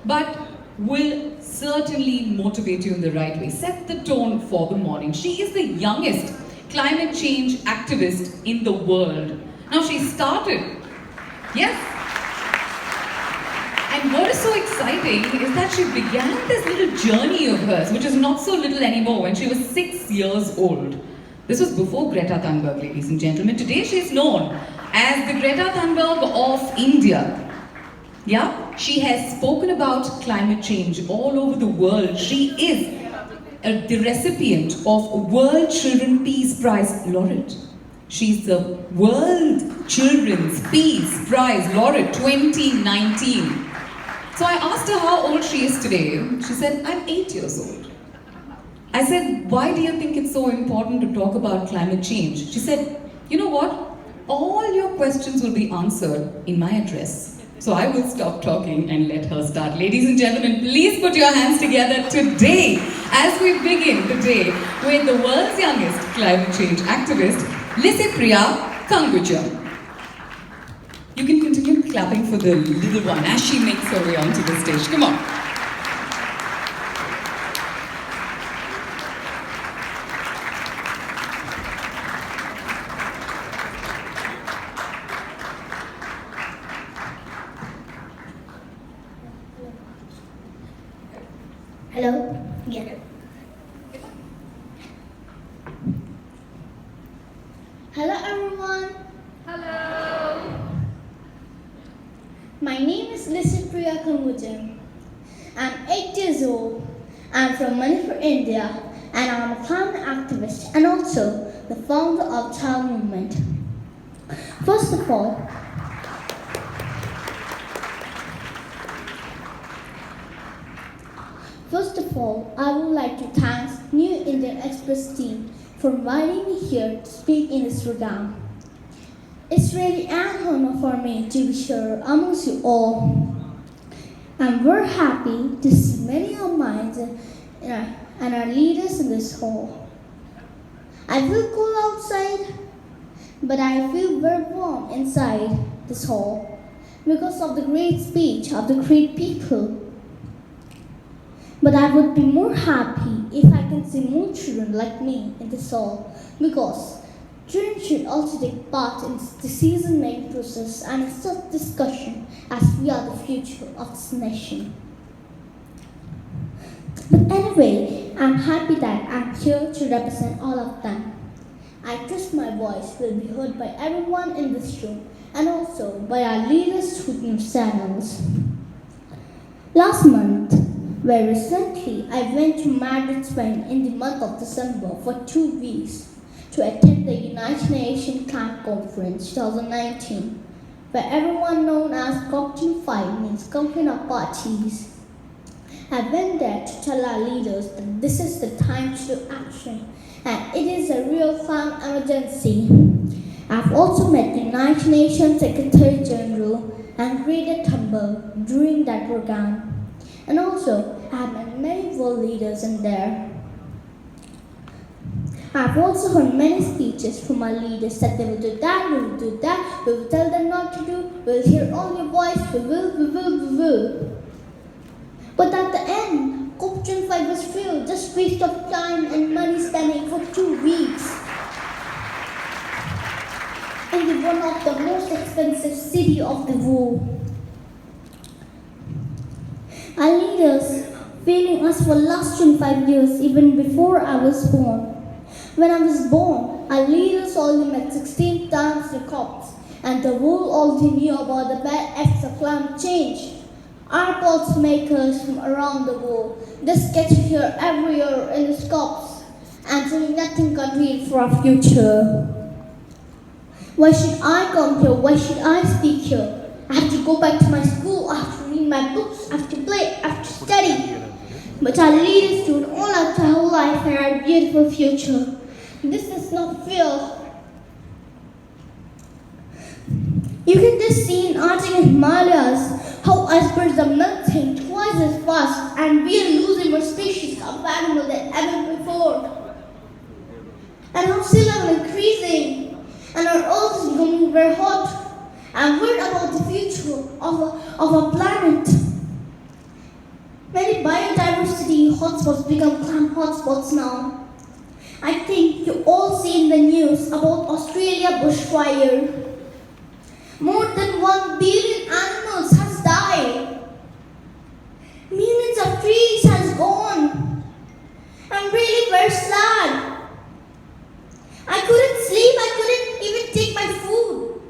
but will certainly motivate you in the right way, set the tone for the morning. She is the youngest climate change activist in the world. Now she started, yes, and what is so exciting is that she began this little journey of hers, which is not so little anymore, when she was 6 years old. This was before Greta Thunberg, ladies and gentlemen. Today she is known as the Greta Thunberg of India. Yeah, she has spoken about climate change all over the world. She is the recipient of World Children Peace Prize laureate. She's the World Children's Peace Prize laureate 2019. So I asked her how old she is today. She said, I'm 8 years old. I said, why do you think it's so important to talk about climate change? She said, you know what? All your questions will be answered in my address. So I will stop talking and let her start. Ladies and gentlemen, please put your hands together today as we begin the day with the world's youngest climate change activist, Licypriya Kangujam. You can continue clapping for the little one as she makes her way onto the stage. Come on. Hello? Yeah. Hello everyone. Hello. My name is Licypriya Kangujam. I'm 8 years old. I'm from Manipur, India, and I'm a climate activist and also the founder of Child Movement. First of all, I would like to thank New Indian Express team for inviting me here to speak in this program. It's really an honor for me to be here amongst you all. I'm very happy to see many of mine and our leaders in this hall. I feel cold outside, but I feel very warm inside this hall because of the great speech of the great people. But I would be more happy if I can see more children like me in this hall, because children should also take part in this decision-making process and in such discussion, as we are the future of this nation. But anyway, I'm happy that I'm here to represent all of them. I trust my voice will be heard by everyone in this room and also by our leaders through news channels. Last month, very recently, I went to Madrid, Spain in the month of December for 2 weeks to attend the United Nations Camp Conference 2019, where everyone known as COP25 means Company of Parties. I went there to tell our leaders that this is the time to do action and it is a real climate emergency. I've also met the United Nations Secretary General and Greta Thunberg during that program. And also, I have met many world leaders in there. I've also heard many speeches from our leaders that they will do that, we will do that, we will tell them not to do, we will hear all your voice, we will. But at the end, COP25 was filled, just waste of time and money spending for 2 weeks. In one of the most expensive city of the world. Our leaders failing us for the last 25 years, even before I was born. When I was born, our leaders only met 16 times the COPs, and the world already knew about the bad effects of climate change. Our policymakers from around the world just get here every year in the COPs and doing nothing concrete for our future. Why should I come here? Why should I speak here? I have to go back to my school, I have to read my books, I have to play, I have to study. But our leaders do it all out our whole life and our beautiful future. This is not fair. You can just see in Arctic and Himalayas how icebergs are melting twice as fast and we are losing more species of animals than ever before. And how sea level is increasing and our earth is becoming very hot. I'm worried about the future of our planet. hotspots become clam hotspots now. I think you all seen the news about Australia bushfire. More than 1 billion animals has died. Millions of trees has gone. I'm really very sad. I couldn't sleep, I couldn't even take my food.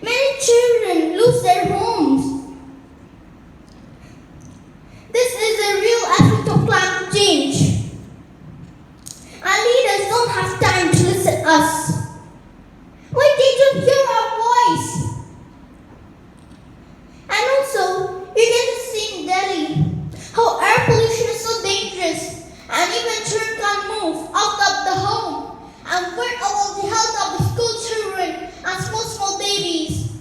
Many children lose their homes. This is a real effect of climate change. Our leaders don't have time to listen to us. Why they don't hear our voice? And also, you get to see in Delhi how air pollution is so dangerous and even children can't move out of the home. And where about the health of the school children and small babies?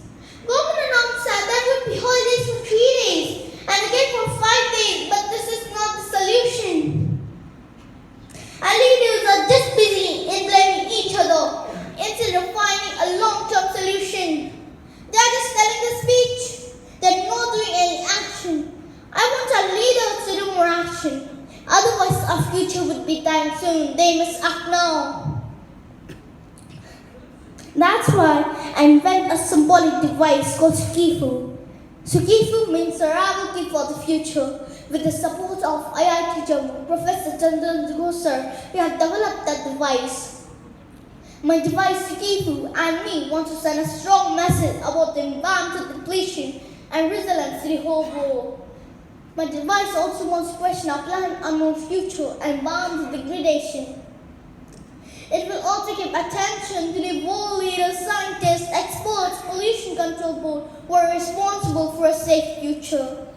Government announced that there would be holidays for 3 days and again for 5 days, but this is not the solution. Our leaders are just busy in blaming each other instead of finding a long-term solution. They are just telling the speech. They're not doing any action. I want our leaders to do more action. Otherwise, our future would be dying soon. They must act now. That's why I invented a symbolic device called Sukifu. Sukifu means survival for the future. With the support of IIT Jammu, Professor Chandan Gosar, we have developed that device. My device Sukifu and me want to send a strong message about the environmental depletion and resilience to the whole world. My device also wants to question our planet unknown future and environmental degradation. It will also give attention to the world leaders, scientists, experts, pollution control board who are responsible for a safe future.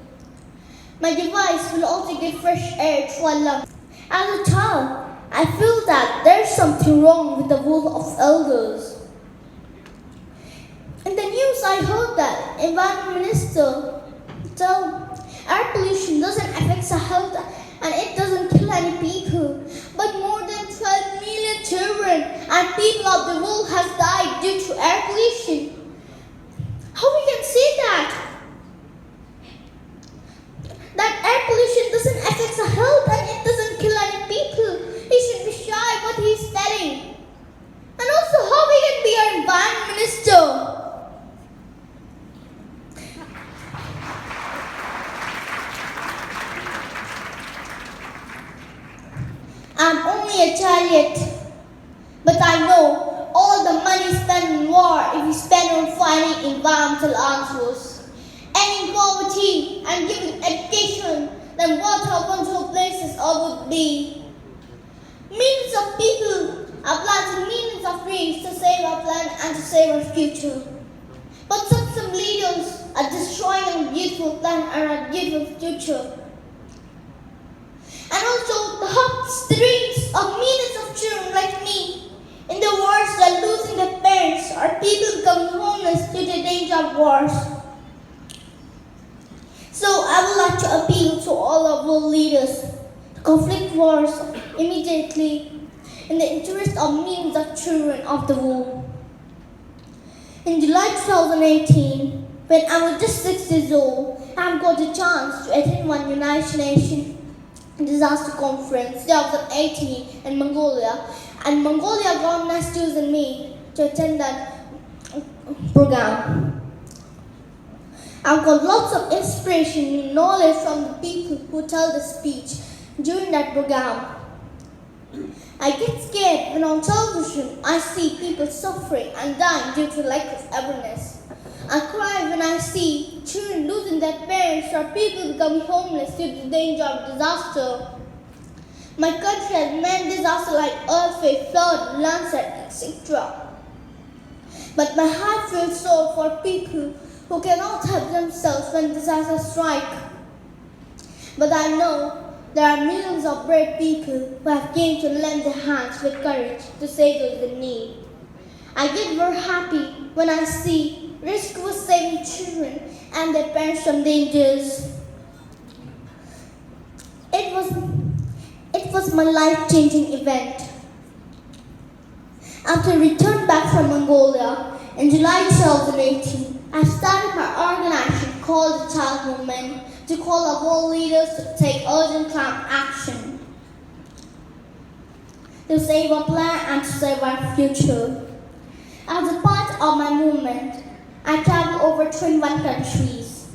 My device will also give fresh air to our lungs. As a child, I feel that there's something wrong with the role of elders. In the news, I heard that Environment Minister told air pollution doesn't affect our health and it doesn't kill any people. But more than 12 million children and people of the world has died due to air pollution. How we can say that? That air pollution doesn't affect our health and it doesn't kill any people. He should be shy what he's telling. And also, how we can be our environment minister? I'm only a child yet, but I know all the money spent in war if we spend on finding environmental answers, ending poverty and giving education, then what our wonderful places all would be. Millions of people are planting millions of trees to save our planet and to save our future. But some leaders are destroying our beautiful planet and our beautiful future. And also the hopes, the dreams of millions of children like me. In the wars, they're losing their parents or people becoming homeless due to the danger of wars. So I would like to appeal to all of world leaders to conflict wars immediately in the interest of millions of children of the world. In July 2018, when I was just 6 years old, I got a chance to attend one United Nations disaster conference 2018 in Mongolia, and Mongolia government has chosen me to attend that program. I've got lots of inspiration and knowledge from the people who tell the speech during that program. I get scared when on television I see people suffering and dying due to lack of awareness. I cry when I see children losing their parents or people becoming homeless due to the danger of disaster. My country has many disasters like earthquake, flood, landslide, etc. But my heart feels sore for people who cannot help themselves when disasters strike. But I know there are millions of brave people who have came to lend their hands with courage to save those in need. I get very happy when I see rescue saving children and their parents from dangers. It was my life-changing event. After I returned back from Mongolia in July 2018, I started my organization called the Child Movement to call up all leaders to take urgent climate action, to save our planet and to save our future. As a part of my movement, I traveled over 21 countries.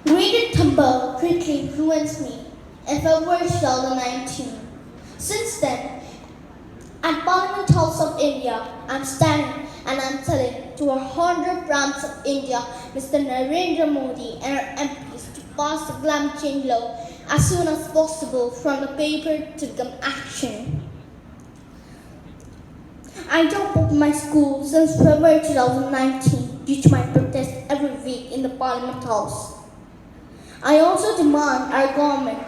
Reading Hon'ble greatly influenced me in February 2019. Since then, at Parliament House of India, I'm standing and I'm telling to our Honorable Prime Minister of India, Mr. Narendra Modi, and our MPs to pass the climate change law as soon as possible, from the paper to the action. I dropped out of my school since February 2019 due to my protest every week in the Parliament House. I also demand our government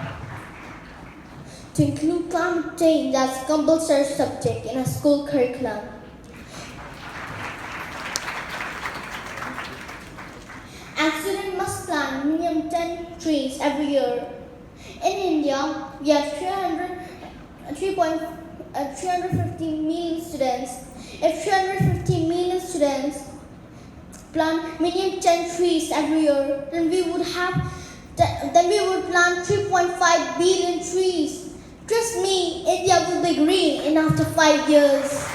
to include climate change as a compulsory subject in a school curriculum. And students must plant minimum 10 trees every year. In India, we have 350 million students. If 350 million students plant minimum 10 trees every year, then we would plant 3.5 billion trees. Trust me, India will be green in after 5 years.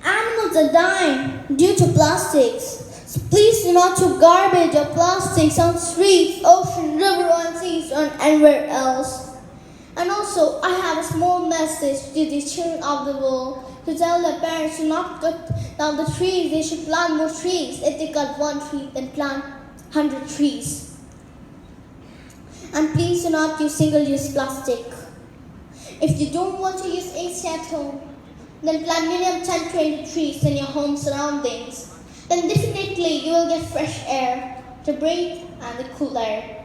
Animals are dying due to plastics. So please do not throw garbage or plastics on streets, ocean, river, and seas, or anywhere else. And also, I have a small message to the children of the world to tell their parents to not cut down the trees. They should plant more trees. If they cut one tree, then plant 100 trees. And please do not use single-use plastic. If you don't want to use AC at home, then plant minimum 10-20 trees in your home surroundings. Then definitely you will get fresh air to breathe and the cool air.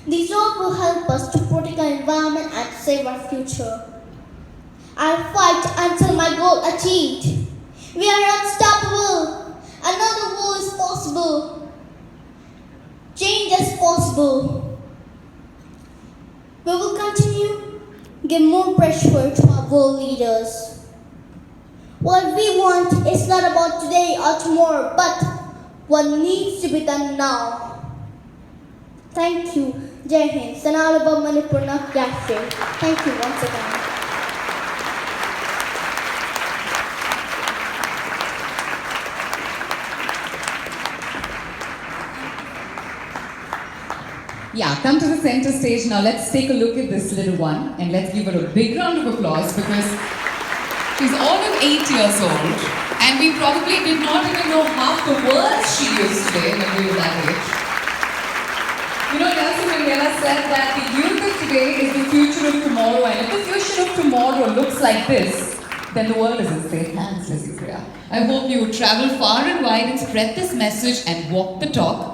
These all will help us to protect our environment and save our future. I'll fight until my goal achieved. We are unstoppable. Another world is possible. Change is possible. We will continue to give more pressure to our world leaders. What we want is not about today or tomorrow, but what needs to be done now. Thank you. Jai Hind. Sanalaba Manipur Nakyashe. Thank you once again. Yeah, come to the center stage now. Let's take a look at this little one and let's give her a big round of applause because she's all of 8 years old and we probably did not even know half the words she used today when we were that age. You know, Licypriya said that the youth of today is the future of tomorrow, and if the future of tomorrow looks like this, then the world is in safe hands, Licypriya. I hope you travel far and wide and spread this message and walk the talk.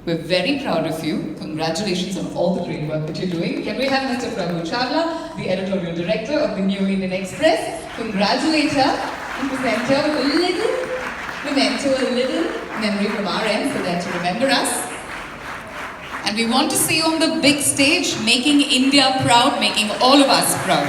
We're very proud of you. Congratulations on all the great work that you're doing. Can we have Mr. Grand Chawla, the editorial director of the new Indian Express, congratulate her and present her with a little memento, a little memory from our end so that you remember us. And we want to see you on the big stage, making India proud, making all of us proud.